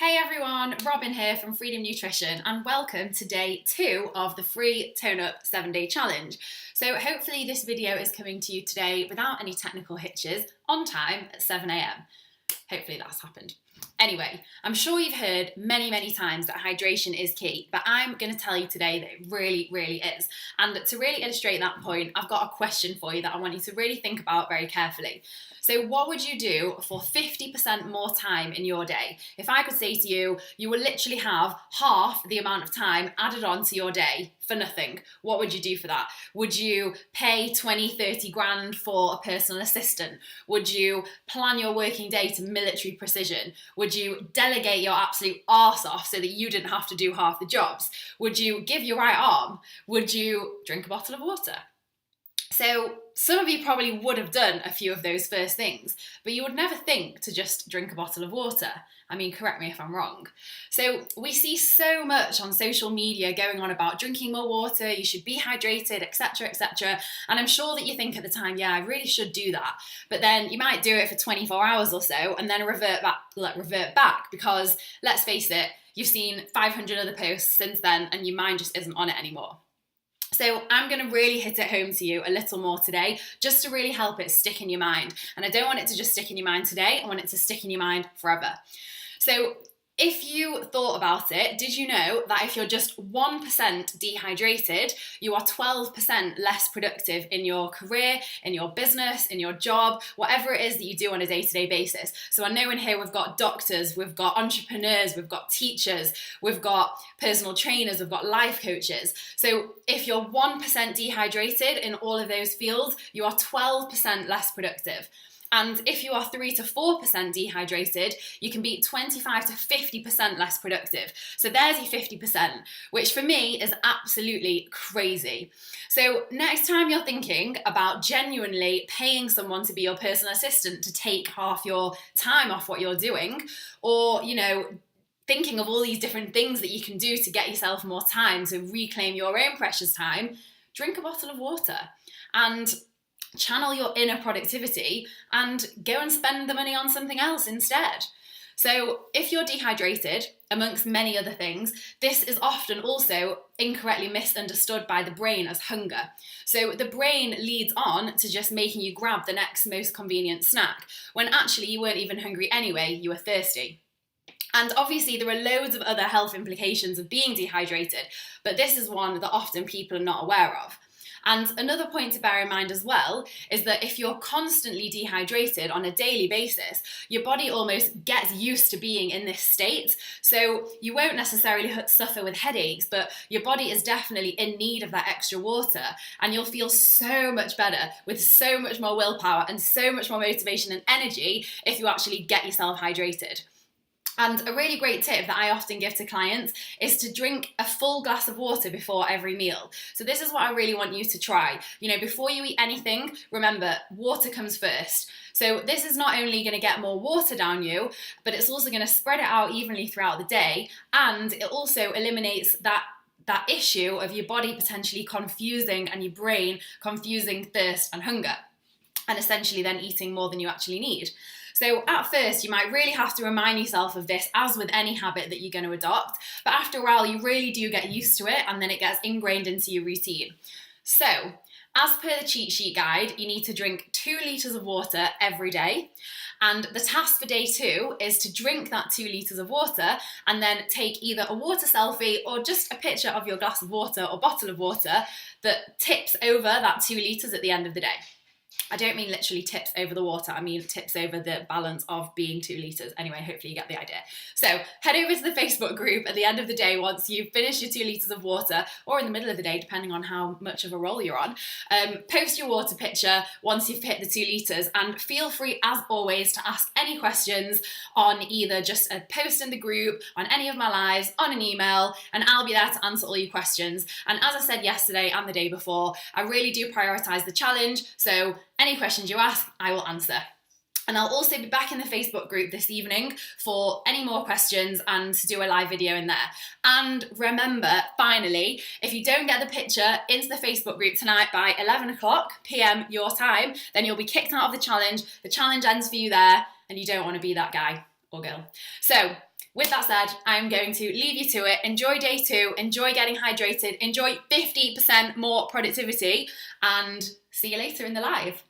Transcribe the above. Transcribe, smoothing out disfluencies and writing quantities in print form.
Hey everyone, Robin here from Freedom Nutrition and welcome to day 2 of the free Tone Up 7-day challenge. So hopefully this video is coming to you today without any technical hitches on time at 7 a.m. Hopefully that's happened. Anyway, I'm sure you've heard many times that hydration is key, but I'm going to tell you today that it really is. And to really illustrate that point, I've got a question for you that I want you to really think about very carefully. So what would you do for 50% more time in your day? If I could say to you, you will literally have half the amount of time added on to your day for nothing, what would you do for that? Would you pay 20-30 grand for a personal assistant? Would you plan your working day to military precision? Would you delegate your absolute arse off so that you didn't have to do half the jobs? Would you give your right arm? Would you drink a bottle of water? So some of you probably would have done a few of those first things, but you would never think to just drink a bottle of water. I mean, correct me if I'm wrong. So we see so much on social media going on about drinking more water, you should be hydrated, etc. And I'm sure that you think at the time, yeah, I really should do that. But then you might do it for 24 hours or so and then revert back because let's face it, you've seen 500 other posts since then and your mind just isn't on it anymore. So I'm going to really hit it home to you a little more today, just to really help it stick in your mind. And I don't want it to just stick in your mind today, I want it to stick in your mind forever. So if you thought about it, did you know that if you're just 1% dehydrated, you are 12% less productive in your career, in your business, in your job, whatever it is that you do on a day-to-day basis? So I know in here we've got doctors, we've got entrepreneurs, we've got teachers, we've got personal trainers, we've got life coaches. So if you're 1% dehydrated in all of those fields, you are 12% less productive. And if you are 3 to 4% dehydrated, you can be 25 to 50% less productive. So there's your 50%, which for me is absolutely crazy. So next time you're thinking about genuinely paying someone to be your personal assistant to take half your time off what you're doing, or, thinking of all these different things that you can do to get yourself more time, to reclaim your own precious time, drink a bottle of water and channel your inner productivity and go and spend the money on something else instead. So if you're dehydrated, amongst many other things, this is often also incorrectly misunderstood by the brain as hunger. So the brain leads on to just making you grab the next most convenient snack, when actually you weren't even hungry anyway, you were thirsty. And obviously there are loads of other health implications of being dehydrated, but this is one that often people are not aware of. And another point to bear in mind as well is that if you're constantly dehydrated on a daily basis, your body almost gets used to being in this state. So you won't necessarily suffer with headaches, but your body is definitely in need of that extra water. And you'll feel so much better with so much more willpower and so much more motivation and energy if you actually get yourself hydrated. And a really great tip that I often give to clients is to drink a full glass of water before every meal. So this is what I really want you to try. Before you eat anything, remember, water comes first. So this is not only going to get more water down you, but it's also going to spread it out evenly throughout the day. And it also eliminates that issue of your body potentially confusing and your brain confusing thirst and hunger, and essentially then eating more than you actually need. So at first, you might really have to remind yourself of this, as with any habit that you're going to adopt. But after a while, you really do get used to it, and then it gets ingrained into your routine. So, as per the cheat sheet guide, you need to drink 2 litres of water every day. And the task for day 2 is to drink that 2 litres of water and then take either a water selfie or just a picture of your glass of water or bottle of water that tips over that 2 litres at the end of the day. I don't mean literally tips over the water, I mean tips over the balance of being 2 litres. Anyway, hopefully you get the idea. So head over to the Facebook group at the end of the day once you've finished your 2 litres of water, or in the middle of the day, depending on how much of a roll you're on. Post your water picture once you've hit the 2 litres, and feel free, as always, to ask any questions on either just a post in the group, on any of my lives, on an email, and I'll be there to answer all your questions. And as I said yesterday and the day before, I really do prioritise the challenge, so any questions you ask, I will answer. And I'll also be back in the Facebook group this evening for any more questions and to do a live video in there. And remember, finally, if you don't get the picture into the Facebook group tonight by 11 o'clock PM your time, then you'll be kicked out of the challenge. The challenge ends for you there, and you don't want to be that guy or girl. So With that said, I'm going to leave you to it. Enjoy day 2, enjoy getting hydrated, enjoy 50% more productivity, and see you later in the live.